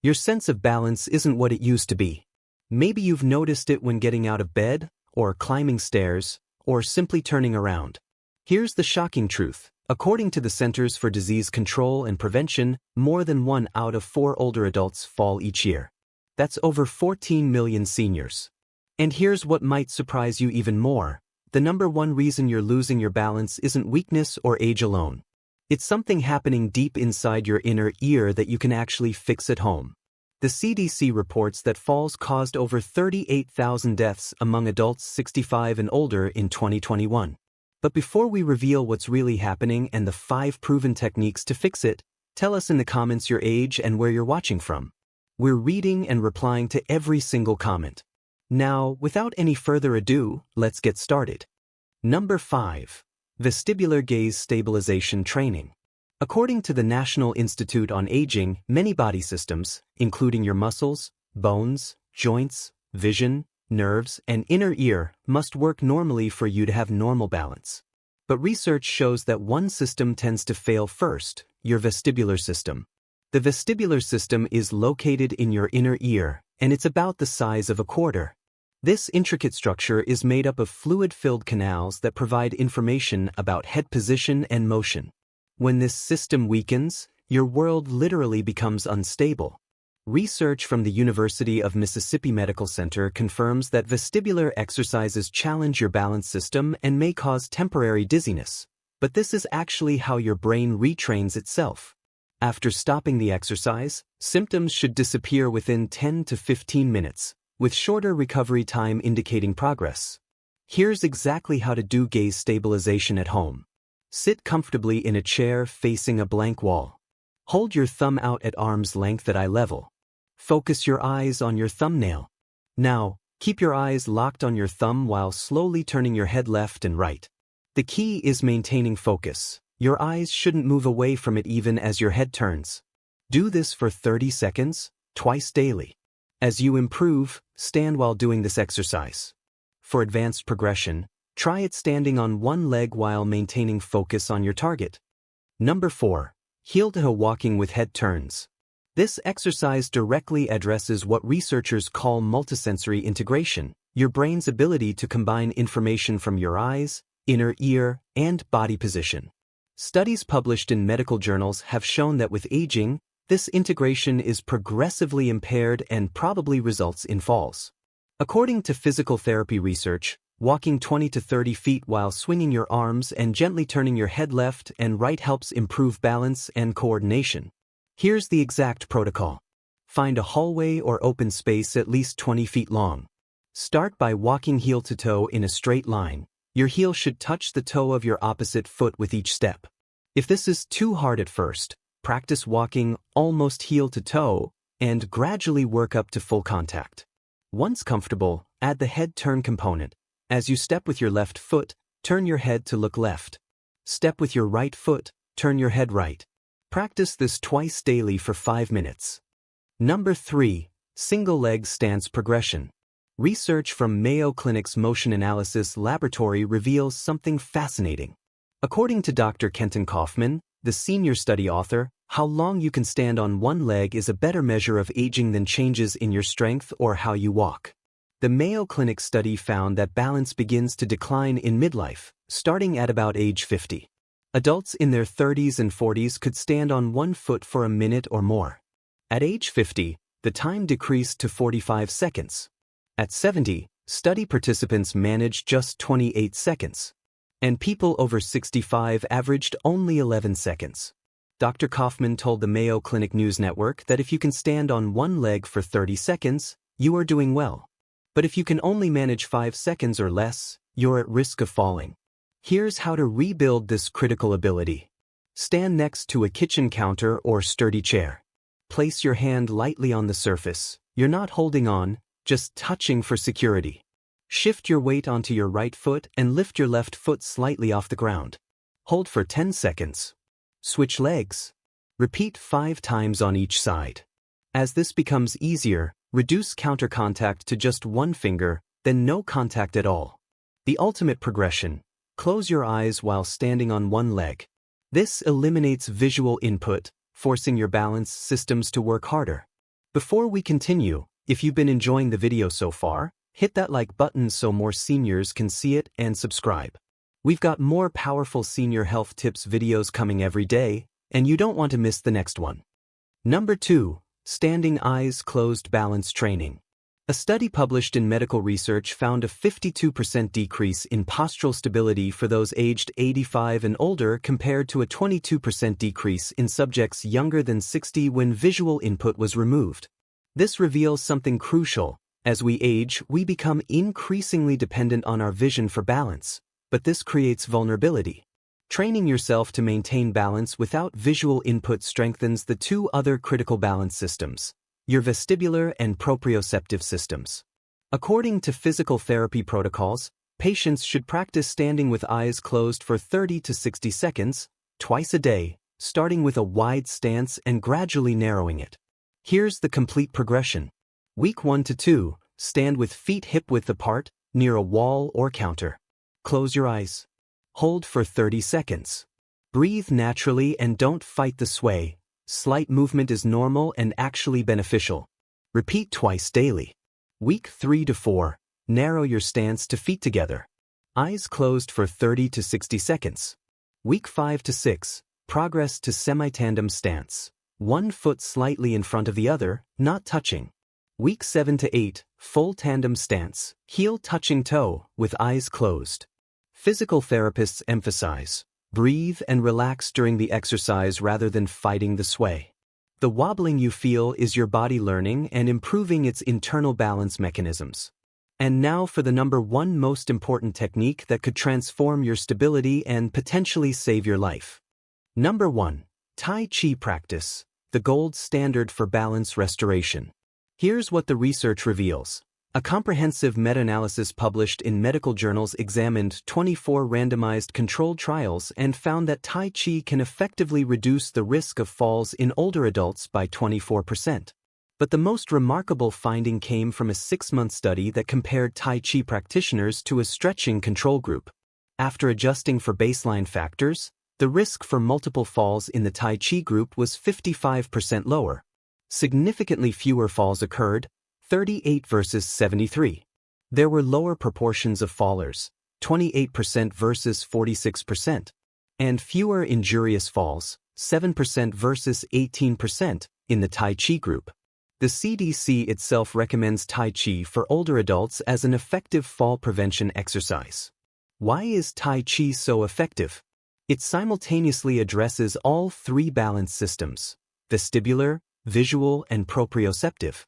Your sense of balance isn't what it used to be. Maybe you've noticed it when getting out of bed, or climbing stairs, or simply turning around. Here's the shocking truth. According to the Centers for Disease Control and Prevention, more than 1 out of 4 older adults fall each year. That's over 14 million seniors. And here's what might surprise you even more. The number one reason you're losing your balance isn't weakness or age alone. It's something happening deep inside your inner ear that you can actually fix at home. The CDC reports that falls caused over 38,000 deaths among adults 65 and older in 2021. But before we reveal what's really happening and the 5 proven techniques to fix it, tell us in the comments your age and where you're watching from. We're reading and replying to every single comment. Now, without any further ado, let's get started. Number 5. Vestibular Gaze Stabilization Training. According to the National Institute on Aging, many body systems, including your muscles, bones, joints, vision, nerves, and inner ear, must work normally for you to have normal balance. But research shows that one system tends to fail first, your vestibular system. The vestibular system is located in your inner ear, and it's about the size of a quarter. This intricate structure is made up of fluid-filled canals that provide information about head position and motion. When this system weakens, your world literally becomes unstable. Research from the University of Mississippi Medical Center confirms that vestibular exercises challenge your balance system and may cause temporary dizziness. But this is actually how your brain retrains itself. After stopping the exercise, symptoms should disappear within 10 to 15 minutes, with shorter recovery time indicating progress. Here's exactly how to do gaze stabilization at home. Sit comfortably in a chair facing a blank wall. Hold your thumb out at arm's length at eye level. Focus your eyes on your thumbnail. Now, keep your eyes locked on your thumb while slowly turning your head left and right. The key is maintaining focus. Your eyes shouldn't move away from it even as your head turns. Do this for 30 seconds, twice daily. As you improve, stand while doing this exercise. For advanced progression, try it standing on one leg while maintaining focus on your target. Number 4. Heel-to-toe walking with head turns. This exercise directly addresses what researchers call multisensory integration, your brain's ability to combine information from your eyes, inner ear, and body position. Studies published in medical journals have shown that with aging, this integration is progressively impaired and probably results in falls. According to physical therapy research, walking 20 to 30 feet while swinging your arms and gently turning your head left and right helps improve balance and coordination. Here's the exact protocol. Find a hallway or open space at least 20 feet long. Start by walking heel to toe in a straight line. Your heel should touch the toe of your opposite foot with each step. If this is too hard at first, practice walking almost heel to toe and gradually work up to full contact. Once comfortable, add the head turn component. As you step with your left foot, turn your head to look left. Step with your right foot, turn your head right. Practice this twice daily for 5 minutes. Number 3. Single leg stance progression. Research from Mayo Clinic's Motion Analysis Laboratory reveals something fascinating. According to Dr. Kenton Kaufman, the senior study author, how long you can stand on one leg is a better measure of aging than changes in your strength or how you walk. The Mayo Clinic study found that balance begins to decline in midlife, starting at about age 50. Adults in their 30s and 40s could stand on one foot for a minute or more. At age 50, the time decreased to 45 seconds. At 70, study participants managed just 28 seconds. And people over 65 averaged only 11 seconds. Dr. Kaufman told the Mayo Clinic News Network that if you can stand on one leg for 30 seconds, you are doing well. But if you can only manage 5 seconds or less, you're at risk of falling. Here's how to rebuild this critical ability. Stand next to a kitchen counter or sturdy chair. Place your hand lightly on the surface. You're not holding on, just touching for security. Shift your weight onto your right foot and lift your left foot slightly off the ground. Hold for 10 seconds. Switch legs. Repeat 5 times on each side. As this becomes easier, reduce counter contact to just one finger, then no contact at all. The ultimate progression. Close your eyes while standing on one leg. This eliminates visual input, forcing your balance systems to work harder. Before we continue, if you've been enjoying the video so far, hit that like button so more seniors can see it and subscribe. We've got more powerful senior health tips videos coming every day, and you don't want to miss the next one. Number 2. Standing eyes closed balance training. A study published in Medical Research found a 52% decrease in postural stability for those aged 85 and older compared to a 22% decrease in subjects younger than 60 when visual input was removed. This reveals something crucial. As we age, we become increasingly dependent on our vision for balance, but this creates vulnerability. Training yourself to maintain balance without visual input strengthens the two other critical balance systems, your vestibular and proprioceptive systems. According to physical therapy protocols, patients should practice standing with eyes closed for 30 to 60 seconds, twice a day, starting with a wide stance and gradually narrowing it. Here's the complete progression. Week 1 to 2, stand with feet hip-width apart, near a wall or counter. Close your eyes. Hold for 30 seconds. Breathe naturally and don't fight the sway. Slight movement is normal and actually beneficial. Repeat twice daily. Week 3 to 4, narrow your stance to feet together. Eyes closed for 30 to 60 seconds. Week 5 to 6, progress to semi-tandem stance. One foot slightly in front of the other, not touching. Week 7 to 8, full tandem stance, heel touching toe, with eyes closed. Physical therapists emphasize, breathe and relax during the exercise rather than fighting the sway. The wobbling you feel is your body learning and improving its internal balance mechanisms. And now for the number 1 most important technique that could transform your stability and potentially save your life. Number 1. Tai Chi practice, the gold standard for balance restoration. Here's what the research reveals. A comprehensive meta-analysis published in medical journals examined 24 randomized controlled trials and found that Tai Chi can effectively reduce the risk of falls in older adults by 24%. But the most remarkable finding came from a 6-month study that compared Tai Chi practitioners to a stretching control group. After adjusting for baseline factors, the risk for multiple falls in the Tai Chi group was 55% lower. Significantly fewer falls occurred, 38 versus 73. There were lower proportions of fallers, 28% versus 46%, and fewer injurious falls, 7% versus 18%, in the Tai Chi group. The CDC itself recommends Tai Chi for older adults as an effective fall prevention exercise. Why is Tai Chi so effective? It simultaneously addresses all 3 balance systems: vestibular, visual, and proprioceptive.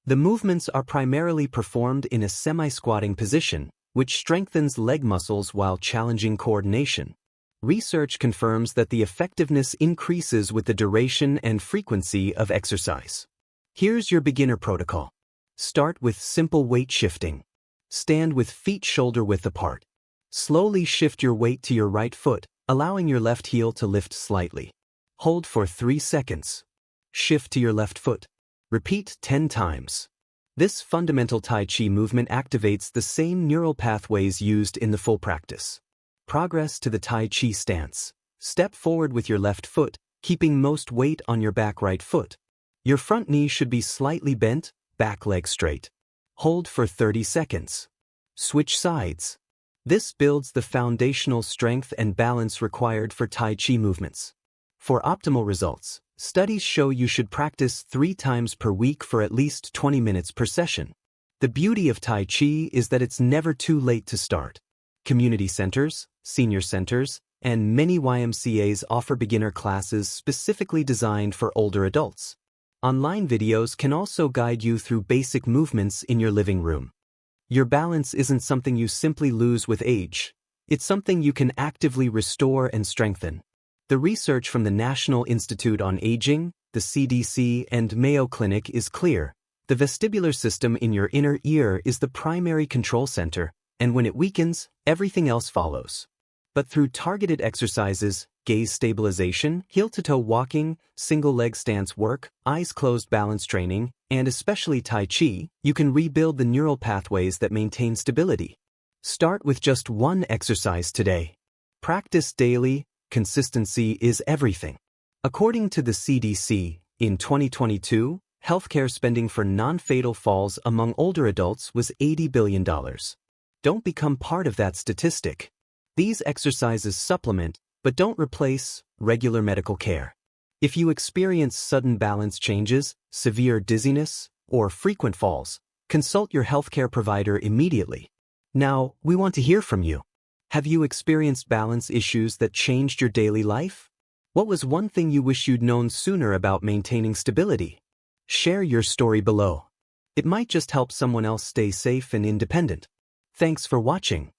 The movements are primarily performed in a semi-squatting position, which strengthens leg muscles while challenging coordination. Research confirms that the effectiveness increases with the duration and frequency of exercise. Here's your beginner protocol. Start with simple weight shifting. Stand with feet shoulder-width apart. Slowly shift your weight to your right foot, allowing your left heel to lift slightly. Hold for 3 seconds. Shift to your left foot. Repeat 10 times. This fundamental Tai Chi movement activates the same neural pathways used in the full practice. Progress to the Tai Chi stance. Step forward with your left foot, keeping most weight on your back right foot. Your front knee should be slightly bent, back leg straight. Hold for 30 seconds. Switch sides. This builds the foundational strength and balance required for Tai Chi movements. For optimal results, studies show you should practice 3 times per week for at least 20 minutes per session. The beauty of Tai Chi is that it's never too late to start. Community centers, senior centers, and many YMCAs offer beginner classes specifically designed for older adults. Online videos can also guide you through basic movements in your living room. Your balance isn't something you simply lose with age. It's something you can actively restore and strengthen. The research from the National Institute on Aging, the CDC, and Mayo Clinic is clear. The vestibular system in your inner ear is the primary control center, and when it weakens, everything else follows. But through targeted exercises, gaze stabilization, heel-to-toe walking, single-leg stance work, eyes-closed balance training, and especially Tai Chi, you can rebuild the neural pathways that maintain stability. Start with just 1 exercise today. Practice daily. Consistency is everything. According to the CDC, in 2022, Healthcare spending for non-fatal falls among older adults was $80 billion. Don't become part of that statistic. These exercises supplement, but don't replace, regular medical care. If you experience sudden balance changes, severe dizziness, or frequent falls, consult your healthcare provider immediately. Now, we want to hear from you. Have you experienced balance issues that changed your daily life? What was one thing you wish you'd known sooner about maintaining stability? Share your story below. It might just help someone else stay safe and independent. Thanks for watching.